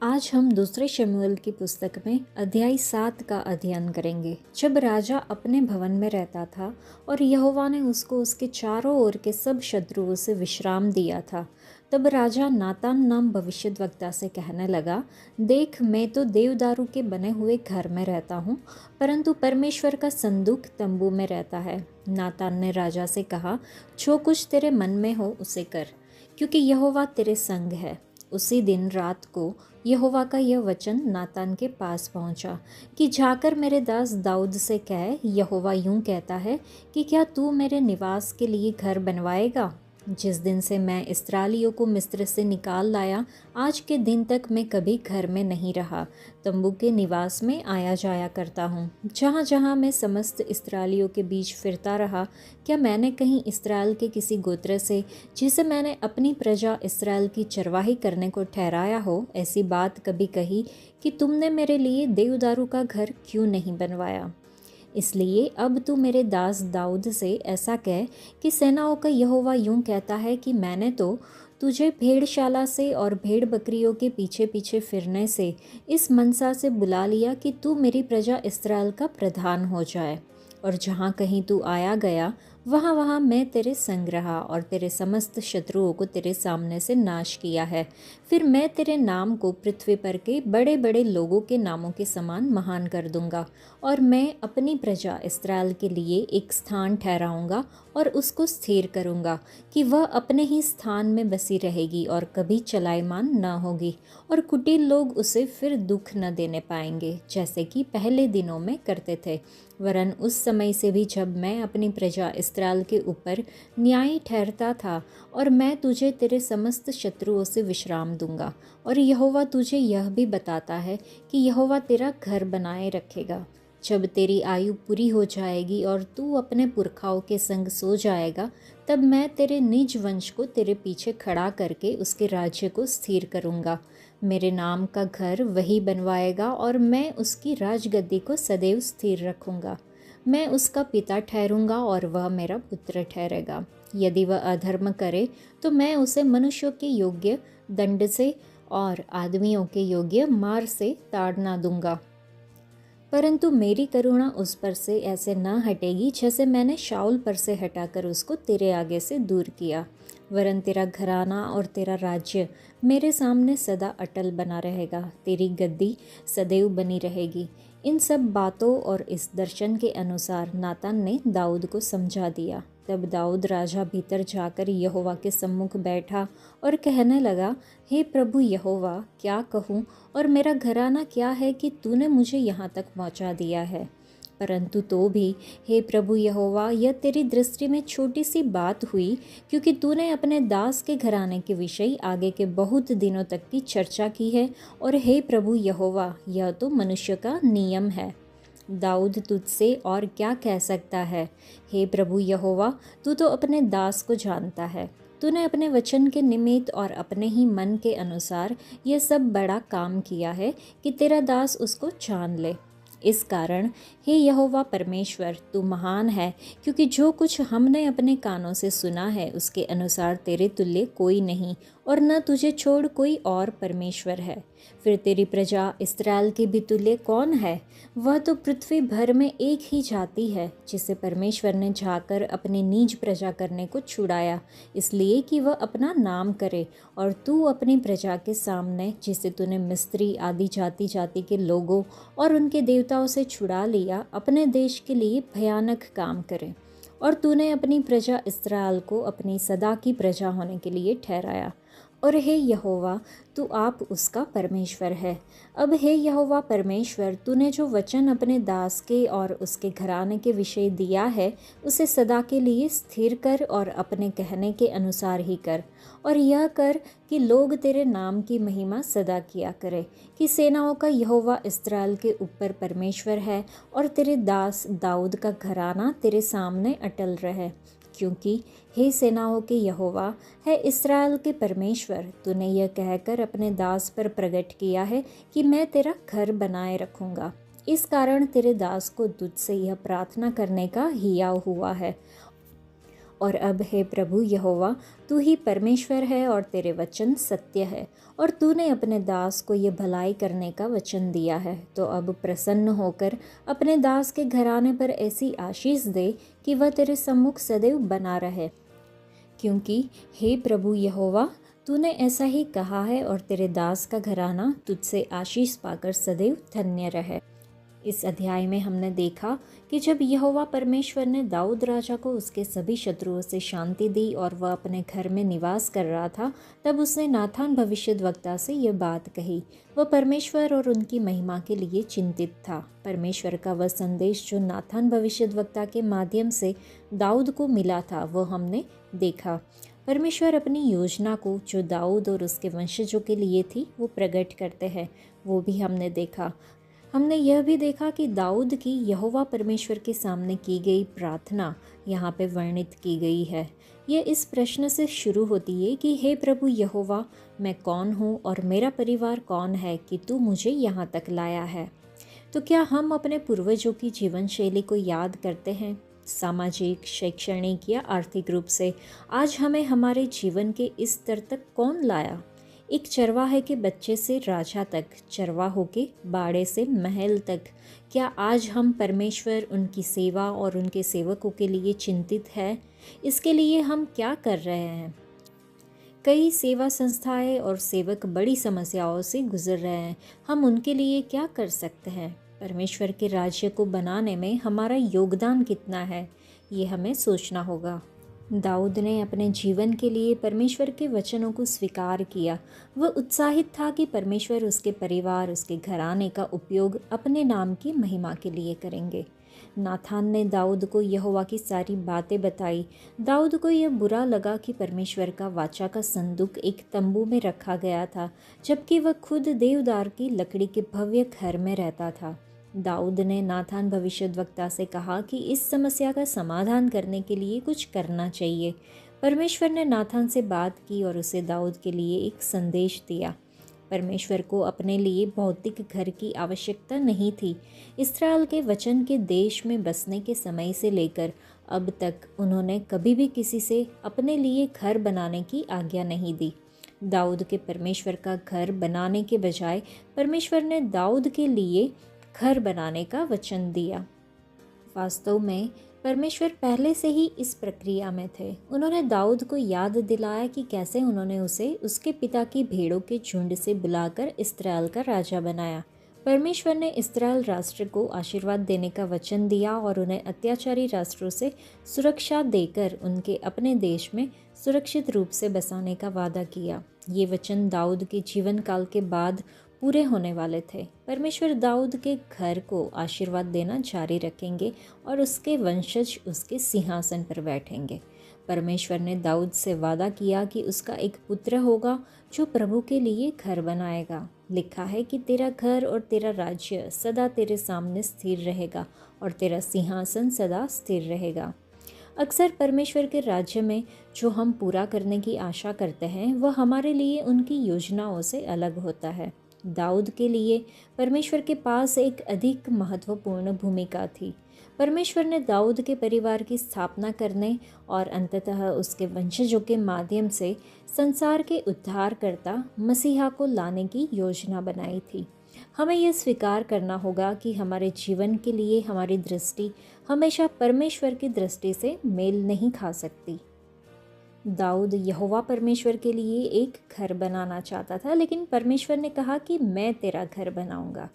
आज हम दूसरे शमूएल की पुस्तक में अध्याय 7 का अध्ययन करेंगे। जब राजा अपने भवन में रहता था और यहोवा ने उसको उसके चारों ओर के सब शत्रुओं से विश्राम दिया था, तब राजा नातान नाम भविष्यद्वक्ता से कहने लगा, देख, मैं तो देवदारू के बने हुए घर में रहता हूँ, परंतु परमेश्वर का संदूक तंबू में रहता है। नातान ने राजा से कहा, जो कुछ तेरे मन में हो उसे कर, क्योंकि यहोवा तेरे संग है। उसी दिन रात को यहोवा का यह वचन नातान के पास पहुंचा कि जाकर मेरे दास दाऊद से कह, यहोवा यूं कहता है कि क्या तू मेरे निवास के लिए घर बनवाएगा? जिस दिन से मैं इस्राएलियों को मिस्र से निकाल लाया, आज के दिन तक मैं कभी घर में नहीं रहा, तंबू के निवास में आया जाया करता हूँ। जहाँ जहाँ मैं समस्त इस्राएलियों के बीच फिरता रहा, क्या मैंने कहीं इस्राएल के किसी गोत्र से, जिसे मैंने अपनी प्रजा इस्राएल की चरवाही करने को ठहराया हो, ऐसी बात कभी कही कि तुमने मेरे लिए देवदारू का घर क्यों नहीं बनवाया? इसलिए अब तू मेरे दास दाऊद से ऐसा कह कि सेनाओं का यहोवा यूं कहता है कि मैंने तो तुझे भेड़शाला से और भेड़ बकरियों के पीछे पीछे फिरने से इस मनसा से बुला लिया कि तू मेरी प्रजा इस्राएल का प्रधान हो जाए, और जहाँ कहीं तू आया गया वहाँ वहाँ मैं तेरे संग रहा और तेरे समस्त शत्रुओं को तेरे सामने से नाश किया है। फिर मैं तेरे नाम को पृथ्वी पर के बड़े बड़े लोगों के नामों के समान महान कर दूंगा, और मैं अपनी प्रजा इस्राएल के लिए एक स्थान ठहराऊंगा और उसको स्थिर करूंगा कि वह अपने ही स्थान में बसी रहेगी और कभी चलायमान न होगी, और कुटिल लोग उसे फिर दुख न देने पाएंगे, जैसे कि पहले दिनों में करते थे। वरन उस समय से भी जब मैं अपनी प्रजा इस्राएल के ऊपर न्यायी ठहरता था, और मैं तुझे तेरे समस्त शत्रुओं से विश्राम दूंगा। और यहोवा तुझे यह भी बताता है कि यहोवा तेरा घर बनाए रखेगा। जब तेरी आयु पूरी हो जाएगी और तू अपने पुरखाओं के संग सो जाएगा, तब मैं तेरे निज वंश को तेरे पीछे खड़ा करके उसके राज्य को स्थिर करूँगा। मेरे नाम का घर वही बनवाएगा और मैं उसकी राजगद्दी को सदैव स्थिर रखूँगा। मैं उसका पिता ठहरूँगा और वह मेरा पुत्र ठहरेगा। यदि वह अधर्म करे तो मैं उसे मनुष्यों के योग्य दंड से और आदमियों के योग्य मार से ताड़ना दूंगा। परंतु मेरी करुणा उस पर से ऐसे न हटेगी जैसे मैंने शाऊल पर से हटाकर उसको तेरे आगे से दूर किया। वरन तेरा घराना और तेरा राज्य मेरे सामने सदा अटल बना रहेगा, तेरी गद्दी सदैव बनी रहेगी। इन सब बातों और इस दर्शन के अनुसार नातान ने दाऊद को समझा दिया। तब दाऊद राजा भीतर जाकर यहोवा के सम्मुख बैठा और कहने लगा, हे प्रभु यहोवा, क्या कहूँ, और मेरा घराना क्या है कि तूने मुझे यहाँ तक पहुँचा दिया है। परंतु तो भी हे प्रभु यहोवा, यह तेरी दृष्टि में छोटी सी बात हुई, क्योंकि तूने अपने दास के घराने के विषय आगे के बहुत दिनों तक की चर्चा की है। और हे प्रभु यहोवा, यह तो मनुष्य का नियम है। दाऊद तुझसे और क्या कह सकता है? हे प्रभु यहोवा, तू तो अपने दास को जानता है। तूने अपने वचन के निमित्त और अपने ही मन के अनुसार यह सब बड़ा काम किया है कि तेरा दास उसको जान ले। इस कारण हे यहोवा परमेश्वर, तू महान है, क्योंकि जो कुछ हमने अपने कानों से सुना है उसके अनुसार तेरे तुल्य कोई नहीं, और न तुझे छोड़ कोई और परमेश्वर है। फिर तेरी प्रजा इस्राएल के भी तुल्य कौन है? वह तो पृथ्वी भर में एक ही जाति है, जिसे परमेश्वर ने जाकर अपनी नीज प्रजा करने को छुड़ाया, इसलिए कि वह अपना नाम करे। और तू अपनी प्रजा के सामने, जिसे तूने मिस्री आदि जाति जाति के लोगों और उनके देवताओं से छुड़ा लिया, अपने देश के लिए भयानक काम करे। और तूने अपनी प्रजा इस्राएल को अपनी सदा की प्रजा होने के लिए ठहराया। और हे यहोवा, तू आप उसका परमेश्वर है। अब हे यहोवा परमेश्वर, तूने जो वचन अपने दास के और उसके घराने के विषय दिया है, उसे सदा के लिए स्थिर कर और अपने कहने के अनुसार ही कर। और यह कर कि लोग तेरे नाम की महिमा सदा किया करे, कि सेनाओं का यहोवा इस्राएल के ऊपर परमेश्वर है, और तेरे दास दाऊद का घराना तेरे सामने अटल रहे। क्योंकि हे सेनाओं के यहोवा है इस्राएल के परमेश्वर, तूने यह कहकर अपने दास पर प्रकट किया है कि मैं तेरा घर बनाए रखूँगा। इस कारण तेरे दास को तुझसे यह प्रार्थना करने का हियाव हुआ है। और अब हे प्रभु यहोवा, तू ही परमेश्वर है और तेरे वचन सत्य है, और तूने अपने दास को ये भलाई करने का वचन दिया है। तो अब प्रसन्न होकर अपने दास के घराने पर ऐसी आशीष दे कि वह तेरे सम्मुख सदैव बना रहे, क्योंकि हे प्रभु यहोवा, तूने ऐसा ही कहा है और तेरे दास का घराना तुझसे आशीष पाकर सदैव धन्य रहे। इस अध्याय में हमने देखा कि जब यहोवा परमेश्वर ने दाऊद राजा को उसके सभी शत्रुओं से शांति दी और वह अपने घर में निवास कर रहा था, तब उसने नाथान भविष्यद्वक्ता से यह बात कही। वह परमेश्वर और उनकी महिमा के लिए चिंतित था। परमेश्वर का वह संदेश जो नाथान भविष्यद्वक्ता के माध्यम से दाऊद को मिला था, वह हमने देखा। परमेश्वर अपनी योजना को जो दाऊद और उसके वंशजों के लिए थी, वो प्रकट करते हैं, वो भी हमने देखा। हमने यह भी देखा कि दाऊद की यहोवा परमेश्वर के सामने की गई प्रार्थना यहाँ पे वर्णित की गई है। यह इस प्रश्न से शुरू होती है कि हे प्रभु यहोवा, मैं कौन हूँ और मेरा परिवार कौन है कि तू मुझे यहाँ तक लाया है। तो क्या हम अपने पूर्वजों की जीवन शैली को याद करते हैं? सामाजिक, शैक्षणिक या आर्थिक रूप से आज हमें हमारे जीवन के इस स्तर तक कौन लाया? एक चरवाहे के बच्चे से राजा तक, चरवाहों के बाड़े से महल तक, क्या आज हम परमेश्वर, उनकी सेवा और उनके सेवकों के लिए चिंतित है? इसके लिए हम क्या कर रहे हैं? कई सेवा संस्थाएं और सेवक बड़ी समस्याओं से गुजर रहे हैं। हम उनके लिए क्या कर सकते हैं? परमेश्वर के राज्य को बनाने में हमारा योगदान कितना है, ये हमें सोचना होगा। दाऊद ने अपने जीवन के लिए परमेश्वर के वचनों को स्वीकार किया। वह उत्साहित था कि परमेश्वर उसके परिवार, उसके घराने का उपयोग अपने नाम की महिमा के लिए करेंगे। नाथान ने दाऊद को यहोवा की सारी बातें बताई। दाऊद को यह बुरा लगा कि परमेश्वर का वाचा का संदूक एक तंबू में रखा गया था, जबकि वह खुद देवदार की लकड़ी के भव्य घर में रहता था। दाऊद ने नाथान भविष्यद्वक्ता से कहा कि इस समस्या का समाधान करने के लिए कुछ करना चाहिए। परमेश्वर ने नाथान से बात की और उसे दाऊद के लिए एक संदेश दिया। परमेश्वर को अपने लिए भौतिक घर की आवश्यकता नहीं थी। इस्राएल के वचन के देश में बसने के समय से लेकर अब तक उन्होंने कभी भी किसी से अपने लिए घर बनाने की आज्ञा नहीं दी। दाऊद के परमेश्वर का घर बनाने के बजाय परमेश्वर ने दाऊद के लिए घर बनाने का वचन दिया। वास्तव में परमेश्वर पहले से ही इस प्रक्रिया में थे। उन्होंने दाऊद को याद दिलाया कि कैसे उन्होंने उसे उसके पिता की भेड़ों के झुंड से बुलाकर इस्राएल का राजा बनाया। परमेश्वर ने इस्राएल राष्ट्र को आशीर्वाद देने का वचन दिया और उन्हें अत्याचारी राष्ट्रों से सुरक्षा देकर उनके अपने देश में सुरक्षित रूप से बसाने का वादा किया। ये वचन दाऊद के जीवन काल के बाद पूरे होने वाले थे। परमेश्वर दाऊद के घर को आशीर्वाद देना जारी रखेंगे और उसके वंशज उसके सिंहासन पर बैठेंगे। परमेश्वर ने दाऊद से वादा किया कि उसका एक पुत्र होगा जो प्रभु के लिए घर बनाएगा। लिखा है कि तेरा घर और तेरा राज्य सदा तेरे सामने स्थिर रहेगा और तेरा सिंहासन सदा स्थिर रहेगा। अक्सर परमेश्वर के राज्य में जो हम पूरा करने की आशा करते हैं, वह हमारे लिए उनकी योजनाओं से अलग होता है। दाऊद के लिए परमेश्वर के पास एक अधिक महत्वपूर्ण भूमिका थी। परमेश्वर ने दाऊद के परिवार की स्थापना करने और अंततः उसके वंशजों के माध्यम से संसार के उद्धारकर्ता मसीहा को लाने की योजना बनाई थी। हमें यह स्वीकार करना होगा कि हमारे जीवन के लिए हमारी दृष्टि हमेशा परमेश्वर की दृष्टि से मेल नहीं खा सकती। दाऊद यहोवा परमेश्वर के लिए एक घर बनाना चाहता था, लेकिन परमेश्वर ने कहा कि मैं तेरा घर बनाऊंगा।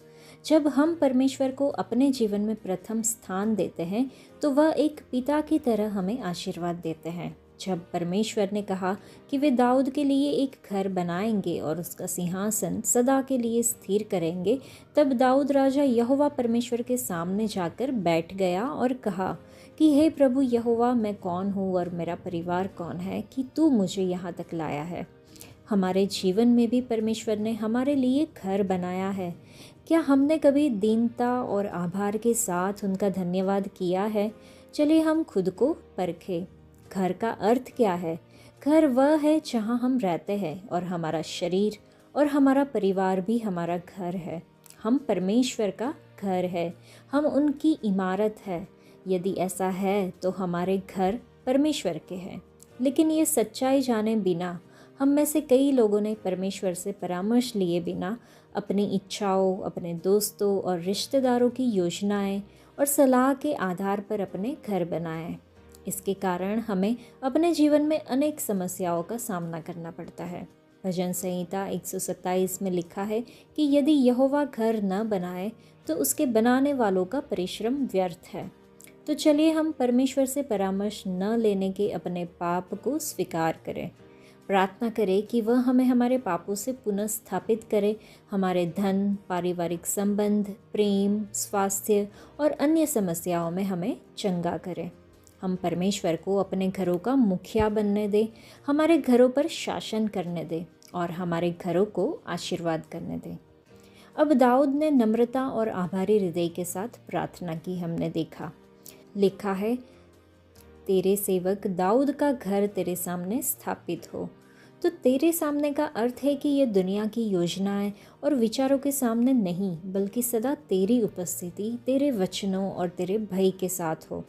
जब हम परमेश्वर को अपने जीवन में प्रथम स्थान देते हैं, तो वह एक पिता की तरह हमें आशीर्वाद देते हैं। जब परमेश्वर ने कहा कि वे दाऊद के लिए एक घर बनाएंगे और उसका सिंहासन सदा के लिए स्थिर करेंगे, तब दाऊद राजा यहोवा परमेश्वर के सामने जाकर बैठ गया और कहा कि हे प्रभु यहोवा, मैं कौन हूँ और मेरा परिवार कौन है कि तू मुझे यहाँ तक लाया है। हमारे जीवन में भी परमेश्वर ने हमारे लिए घर बनाया है। क्या हमने कभी दीनता और आभार के साथ उनका धन्यवाद किया है? चलिए हम खुद को परखें। घर का अर्थ क्या है? घर वह है जहाँ हम रहते हैं और हमारा शरीर और हमारा परिवार भी हमारा घर है। हम परमेश्वर का घर है, हम उनकी इमारत है। यदि ऐसा है तो हमारे घर परमेश्वर के हैं। लेकिन ये सच्चाई जाने बिना हम में से कई लोगों ने परमेश्वर से परामर्श लिए बिना अपनी इच्छाओं, अपने दोस्तों और रिश्तेदारों की योजनाएं और सलाह के आधार पर अपने घर बनाए। इसके कारण हमें अपने जीवन में अनेक समस्याओं का सामना करना पड़ता है। भजन संहिता 127 में लिखा है कि यदि यहोवा घर न बनाए तो उसके बनाने वालों का परिश्रम व्यर्थ है। तो चलिए हम परमेश्वर से परामर्श न लेने के अपने पाप को स्वीकार करें। प्रार्थना करें कि वह हमें हमारे पापों से पुनः स्थापित करे, हमारे धन, पारिवारिक संबंध, प्रेम, स्वास्थ्य और अन्य समस्याओं में हमें चंगा करे। हम परमेश्वर को अपने घरों का मुखिया बनने दें, हमारे घरों पर शासन करने दें और हमारे घरों को आशीर्वाद करने दें। अब दाऊद ने नम्रता और आभारी हृदय के साथ प्रार्थना की, हमने देखा। लिखा है, तेरे सेवक दाऊद का घर तेरे सामने स्थापित हो। तो तेरे सामने का अर्थ है कि ये दुनिया की योजनाएं और विचारों के सामने नहीं, बल्कि सदा तेरी उपस्थिति, तेरे वचनों और तेरे भय के साथ हो।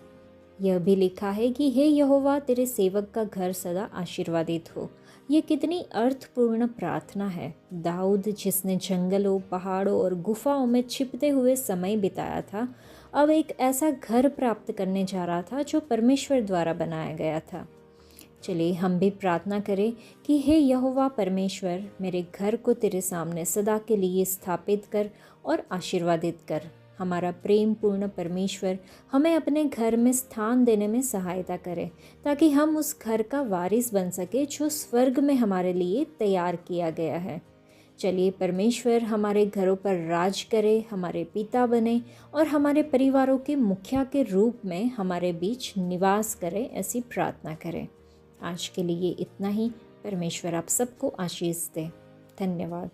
यह भी लिखा है कि हे यहोवा, तेरे सेवक का घर सदा आशीर्वादित हो। ये कितनी अर्थपूर्ण प्रार्थना है। दाऊद, जिसने जंगलों, पहाड़ों और गुफाओं में छिपते हुए समय बिताया था, अब एक ऐसा घर प्राप्त करने जा रहा था जो परमेश्वर द्वारा बनाया गया था। चलिए हम भी प्रार्थना करें कि हे यहोवा परमेश्वर, मेरे घर को तेरे सामने सदा के लिए स्थापित कर और आशीर्वादित कर। हमारा प्रेम पूर्ण परमेश्वर हमें अपने घर में स्थान देने में सहायता करे, ताकि हम उस घर का वारिस बन सके जो स्वर्ग में हमारे लिए तैयार किया गया है। चलिए परमेश्वर हमारे घरों पर राज करे, हमारे पिता बने और हमारे परिवारों के मुखिया के रूप में हमारे बीच निवास करे, ऐसी प्रार्थना करें। आज के लिए इतना ही। परमेश्वर आप सबको आशीष दे। धन्यवाद।